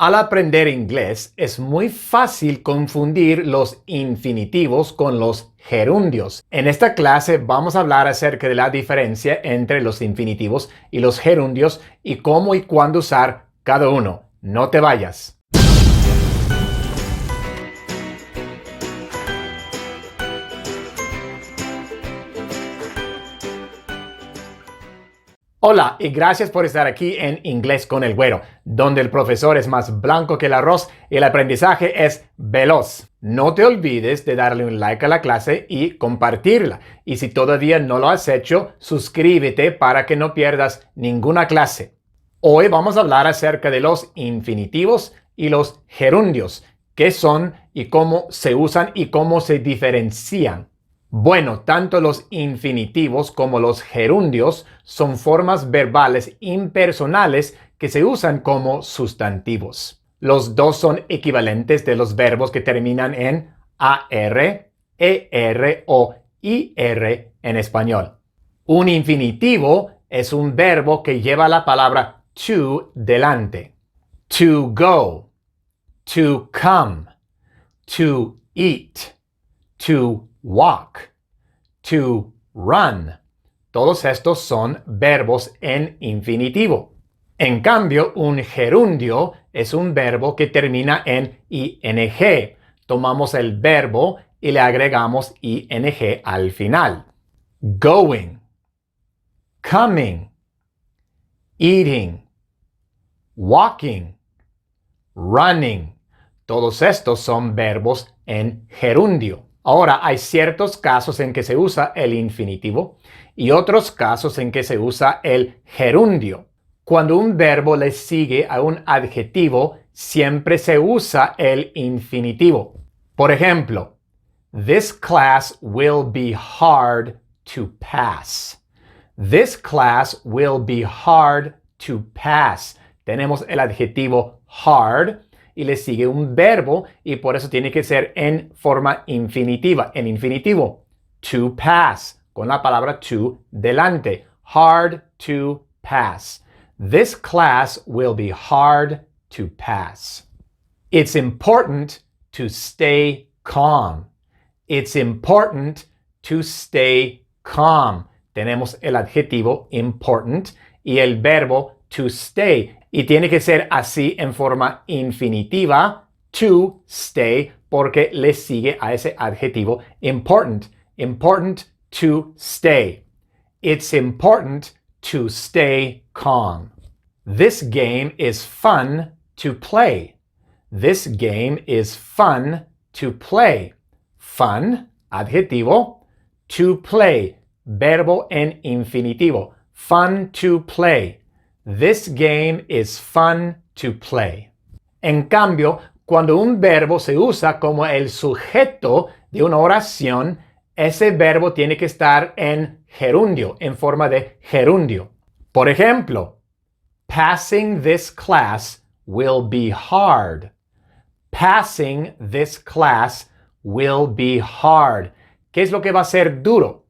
Al aprender inglés es muy fácil confundir los infinitivos con los gerundios. En esta clase vamos a hablar acerca de la diferencia entre los infinitivos y los gerundios y cómo y cuándo usar cada uno. No te vayas. Hola y gracias por estar aquí en Inglés con el Güero, donde el profesor es más blanco que el arroz y el aprendizaje es veloz. No te olvides de darle un like a la clase y compartirla. Y si todavía no lo has hecho, suscríbete para que no pierdas ninguna clase. Hoy vamos a hablar acerca de los infinitivos y los gerundios, qué son y cómo se usan y cómo se diferencian. Bueno, tanto los infinitivos como los gerundios son formas verbales impersonales que se usan como sustantivos. Los dos son equivalentes de los verbos que terminan en AR, ER o IR en español. Un infinitivo es un verbo que lleva la palabra to delante. To go, to come, to eat, to walk, to run. Todos estos son verbos en infinitivo. En cambio, un gerundio es un verbo que termina en ing. Tomamos el verbo y le agregamos ing al final. Going, coming, eating, walking, running. Todos estos son verbos en gerundio. Ahora, hay ciertos casos en que se usa el infinitivo y otros casos en que se usa el gerundio. Cuando un verbo le sigue a un adjetivo, siempre se usa el infinitivo. Por ejemplo, this class will be hard to pass. This class will be hard to pass. Tenemos el adjetivo hard y le sigue un verbo y por eso tiene que ser en forma infinitiva, en infinitivo. To pass, con la palabra to delante. Hard to pass. This class will be hard to pass. It's important to stay calm. It's important to stay calm. Tenemos el adjetivo important y el verbo to stay. Y tiene que ser así en forma infinitiva, to stay, porque le sigue a ese adjetivo important. Important to stay. It's important to stay calm. This game is fun to play. This game is fun to play. Fun, adjetivo. To play, verbo en infinitivo. Fun to play. This game is fun to play. En cambio, cuando un verbo se usa como el sujeto de una oración, ese verbo tiene que estar en gerundio, en forma de gerundio. Por ejemplo, passing this class will be hard. Passing this class will be hard. ¿Qué es lo que va a ser duro?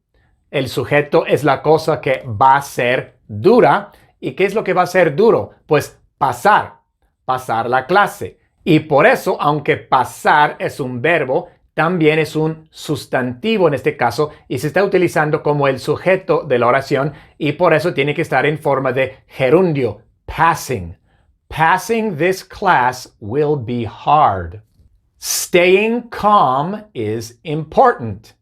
El sujeto es la cosa que va a ser dura. ¿Y qué es lo que va a ser duro? Pues pasar la clase. Y por eso, aunque pasar es un verbo, también es un sustantivo en este caso y se está utilizando como el sujeto de la oración y por eso tiene que estar en forma de gerundio, passing. Passing this class will be hard. Staying calm is important.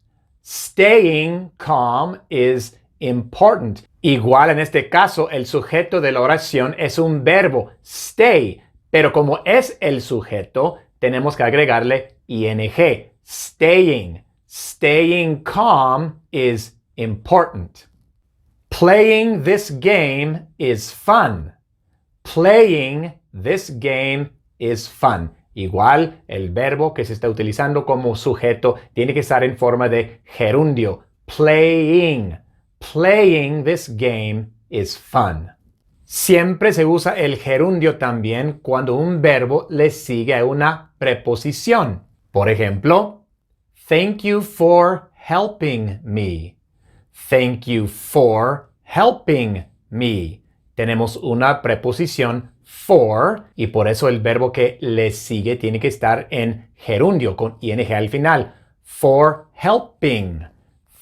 Staying calm is important. Igual en este caso, el sujeto de la oración es un verbo, stay, pero como es el sujeto, tenemos que agregarle ing. Staying. Staying calm is important. Playing this game is fun. Playing this game is fun. Igual, el verbo que se está utilizando como sujeto tiene que estar en forma de gerundio. Playing. Playing this game is fun. Siempre se usa el gerundio también cuando un verbo le sigue a una preposición. Por ejemplo, thank you for helping me. Thank you for helping me. Tenemos una preposición for y por eso el verbo que le sigue tiene que estar en gerundio con ing al final. For helping.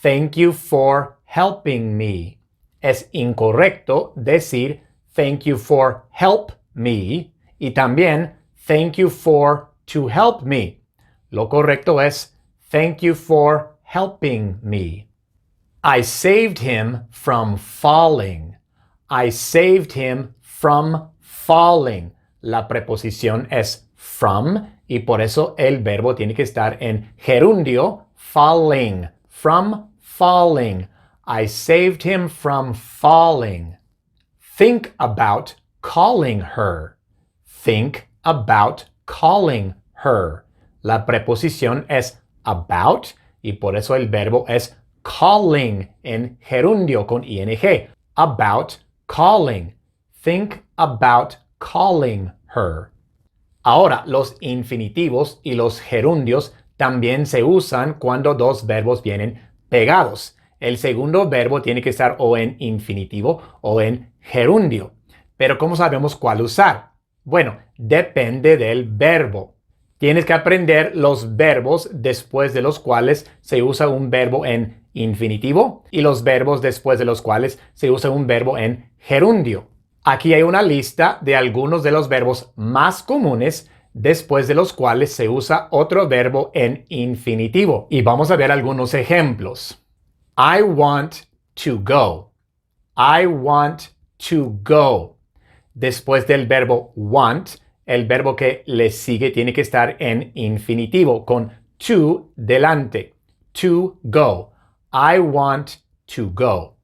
Thank you for helping me. Es incorrecto decir thank you for help me y también thank you for to help me. Lo correcto es thank you for helping me. I saved him from falling. I saved him from falling. La preposición es from y por eso el verbo tiene que estar en gerundio falling. From falling. I saved him from falling. Think about calling her. Think about calling her. La preposición es about y por eso el verbo es calling en gerundio con ing. About calling. Think about calling her. Ahora, los infinitivos y los gerundios también se usan cuando dos verbos vienen pegados. El segundo verbo tiene que estar o en infinitivo o en gerundio. Pero ¿cómo sabemos cuál usar? Bueno, depende del verbo. Tienes que aprender los verbos después de los cuales se usa un verbo en infinitivo y los verbos después de los cuales se usa un verbo en gerundio. Aquí hay una lista de algunos de los verbos más comunes después de los cuales se usa otro verbo en infinitivo. Y vamos a ver algunos ejemplos. I want to go. I want to go. Después del verbo want, el verbo que le sigue tiene que estar en infinitivo con to delante. To go. I want to go.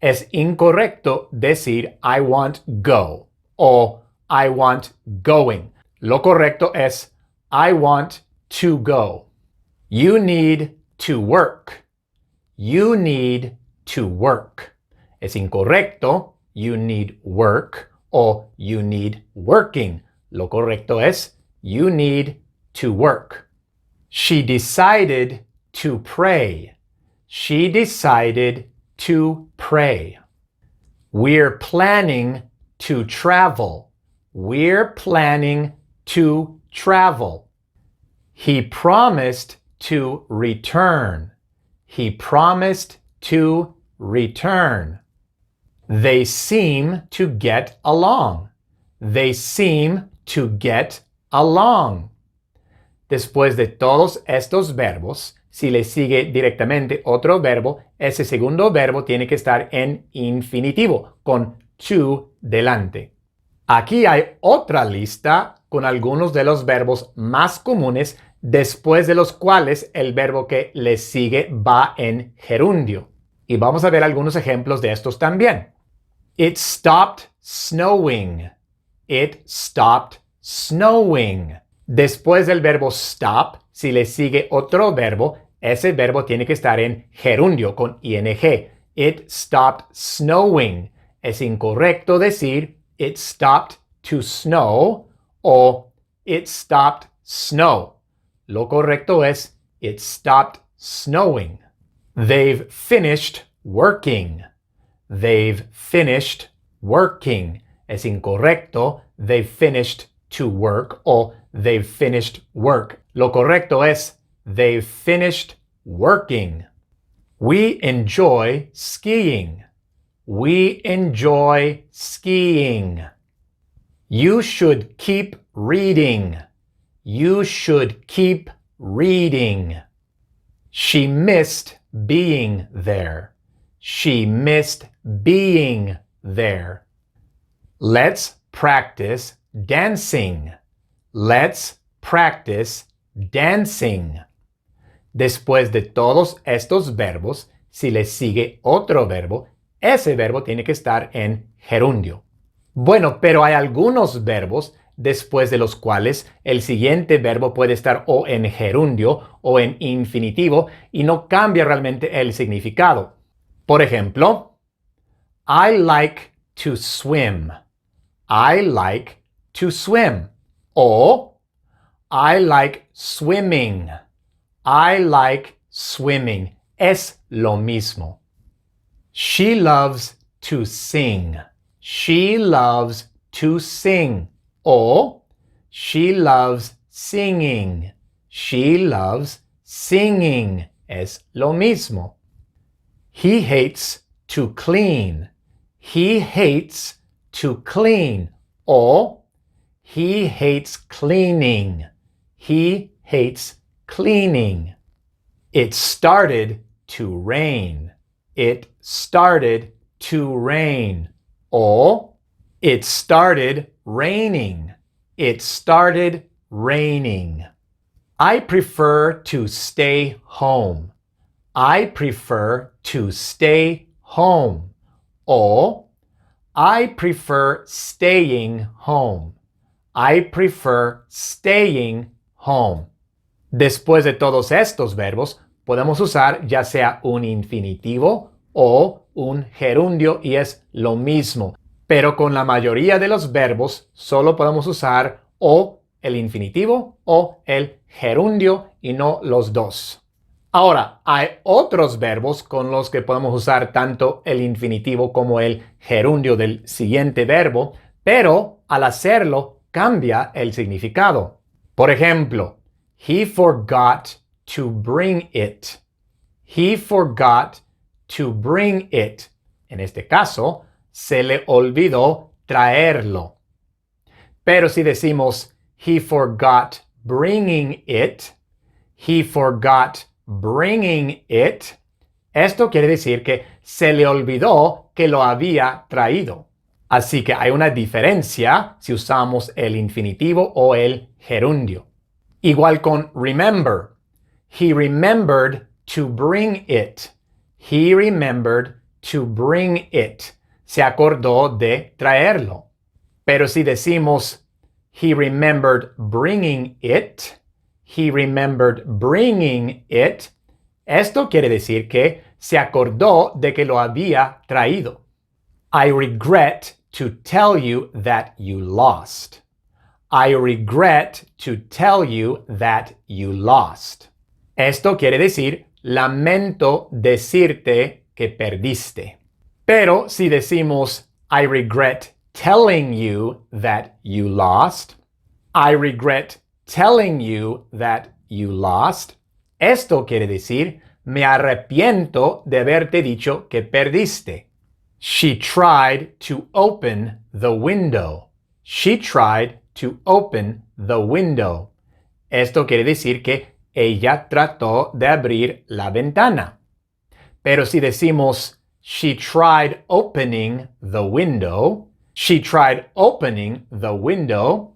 Es incorrecto decir I want go o I want going. Lo correcto es I want to go. You need to work. You need to work. Es incorrecto you need work o you need working. Lo correcto es you need to work. She decided to pray. She decided to pray. We're planning to travel. We're planning to travel. He promised to return. He promised to return. They seem to get along. They seem to get along. Después de todos estos verbos, si le sigue directamente otro verbo, ese segundo verbo tiene que estar en infinitivo, con to delante. Aquí hay otra lista con algunos de los verbos más comunes después de los cuales el verbo que le sigue va en gerundio. Y vamos a ver algunos ejemplos de estos también. It stopped snowing. It stopped snowing. Después del verbo stop, si le sigue otro verbo, ese verbo tiene que estar en gerundio con ing. It stopped snowing. Es incorrecto decir it stopped to snow o it stopped snow. Lo correcto es it stopped snowing. They've finished working. They've finished working. Es incorrecto they've finished to work o they've finished work. Lo correcto es they've finished working. We enjoy skiing. We enjoy skiing. You should keep reading. You should keep reading. She missed being there. She missed being there. Let's practice dancing. Let's practice dancing. Después de todos estos verbos, si le sigue otro verbo, ese verbo tiene que estar en gerundio. Bueno, pero hay algunos verbos después de los cuales el siguiente verbo puede estar o en gerundio o en infinitivo y no cambia realmente el significado. Por ejemplo, I like to swim. I like to swim. O I like swimming. I like swimming. Es lo mismo. She loves to sing. She loves to sing. O she loves singing. She loves singing. Es lo mismo. He hates to clean. He hates to clean. O he hates cleaning. He hates cleaning. It started to rain. It started to rain. O it started raining. It started raining. I prefer to stay home. I prefer to stay home. O I prefer staying home. I prefer staying home. Después de todos estos verbos, podemos usar ya sea un infinitivo o un gerundio y es lo mismo. Pero con la mayoría de los verbos solo podemos usar o el infinitivo o el gerundio y no los dos. Ahora, hay otros verbos con los que podemos usar tanto el infinitivo como el gerundio del siguiente verbo, pero al hacerlo cambia el significado. Por ejemplo, he forgot to bring it. He forgot to bring it. En este caso, se le olvidó traerlo. Pero si decimos he forgot bringing it, he forgot bringing it, esto quiere decir que se le olvidó que lo había traído. Así que hay una diferencia si usamos el infinitivo o el gerundio. Igual con remember. He remembered to bring it. He remembered to bring it. Se acordó de traerlo. Pero si decimos he remembered bringing it, he remembered bringing it, esto quiere decir que se acordó de que lo había traído. I regret to tell you that you lost. I regret to tell you that you lost. Esto quiere decir, lamento decirte que perdiste. Pero si decimos, I regret telling you that you lost, I regret telling you that you lost, esto quiere decir, me arrepiento de haberte dicho que perdiste. She tried to open the window. She tried to open the window. Esto quiere decir que ella trató de abrir la ventana. Pero si decimos she tried opening the window, she tried opening the window,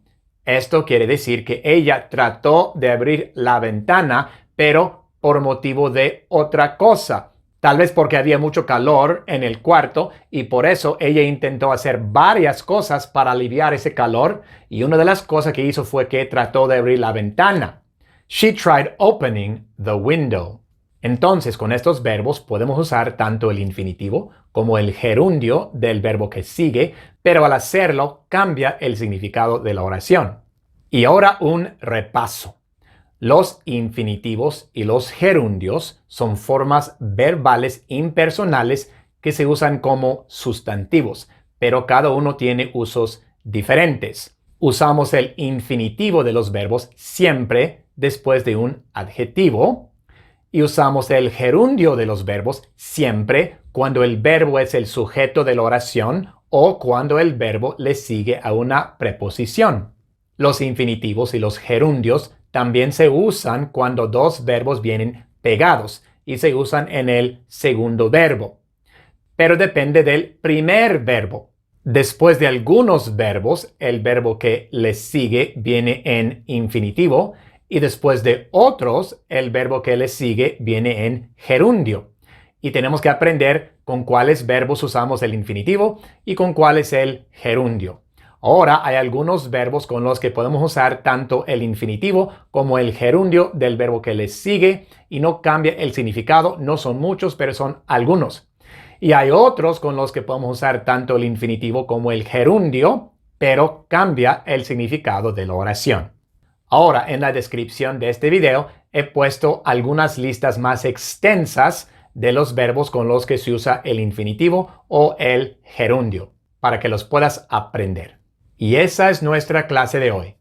esto quiere decir que ella trató de abrir la ventana, pero por motivo de otra cosa. Tal vez porque había mucho calor en el cuarto y por eso ella intentó hacer varias cosas para aliviar ese calor y una de las cosas que hizo fue que trató de abrir la ventana. She tried opening the window. Entonces, con estos verbos podemos usar tanto el infinitivo como el gerundio del verbo que sigue, pero al hacerlo cambia el significado de la oración. Y ahora un repaso. Los infinitivos y los gerundios son formas verbales impersonales que se usan como sustantivos, pero cada uno tiene usos diferentes. Usamos el infinitivo de los verbos siempre después de un adjetivo y usamos el gerundio de los verbos siempre cuando el verbo es el sujeto de la oración o cuando el verbo le sigue a una preposición. Los infinitivos y los gerundios también se usan cuando dos verbos vienen pegados y se usan en el segundo verbo. Pero depende del primer verbo. Después de algunos verbos, el verbo que les sigue viene en infinitivo y después de otros, el verbo que les sigue viene en gerundio. Y tenemos que aprender con cuáles verbos usamos el infinitivo y con cuál es el gerundio. Ahora hay algunos verbos con los que podemos usar tanto el infinitivo como el gerundio del verbo que les sigue y no cambia el significado. No son muchos, pero son algunos. Y hay otros con los que podemos usar tanto el infinitivo como el gerundio, pero cambia el significado de la oración. Ahora, en la descripción de este video he puesto algunas listas más extensas de los verbos con los que se usa el infinitivo o el gerundio, para que los puedas aprender. Y esa es nuestra clase de hoy.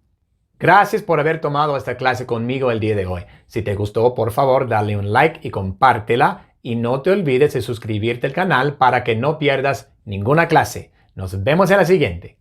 Gracias por haber tomado esta clase conmigo el día de hoy. Si te gustó, por favor, dale un like y compártela. Y no te olvides de suscribirte al canal para que no pierdas ninguna clase. Nos vemos en la siguiente.